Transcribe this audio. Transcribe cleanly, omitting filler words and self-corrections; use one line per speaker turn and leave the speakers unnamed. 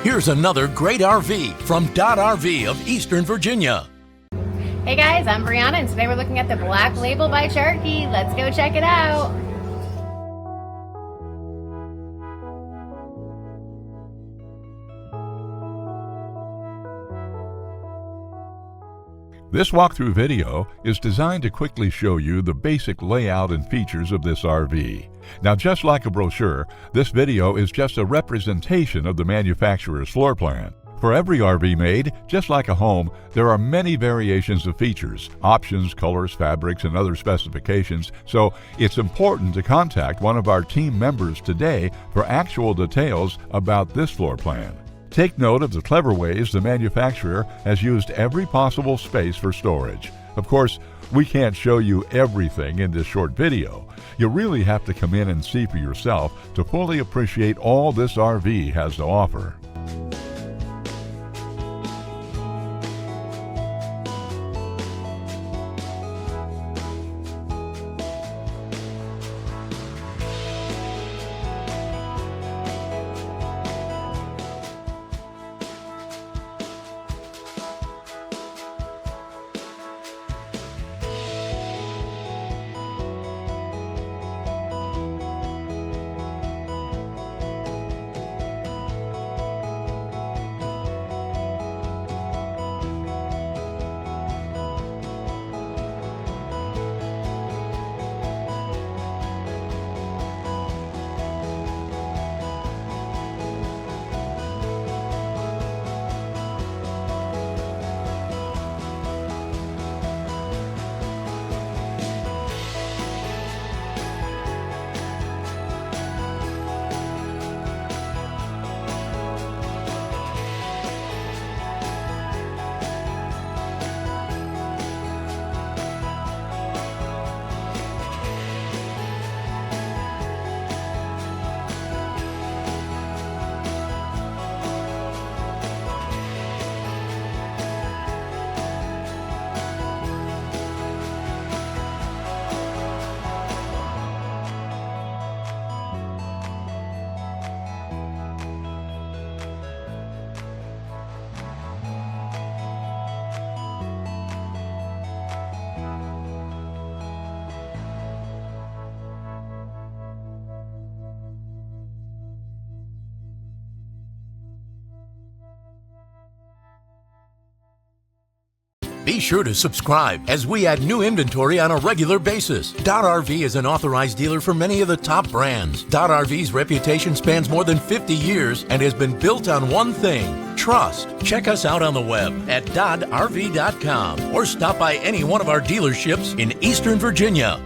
Here's another great RV from Dodd RV of Eastern Virginia.
Hey guys, I'm Brianna and today we're looking at the Black Label by Cherokee. Let's go check it out.
This walkthrough video is designed to quickly show you the basic layout and features of this RV. Now, just like a brochure, this video is just a representation of the manufacturer's floor plan. For every RV made, just like a home, there are many variations of features, options, colors, fabrics, and other specifications, so it's important to contact one of our team members today for actual details about this floor plan. Take note of the clever ways the manufacturer has used every possible space for storage. Of course, we can't show you everything in this short video. You really have to come in and see for yourself to fully appreciate all this RV has to offer.
Be sure to subscribe as we add new inventory on a regular basis. Dodd RV is an authorized dealer for many of the top brands. Dodd RV's reputation spans more than 50 years and has been built on one thing: trust. Check us out on the web at doddrv.com or stop by any one of our dealerships in Eastern Virginia.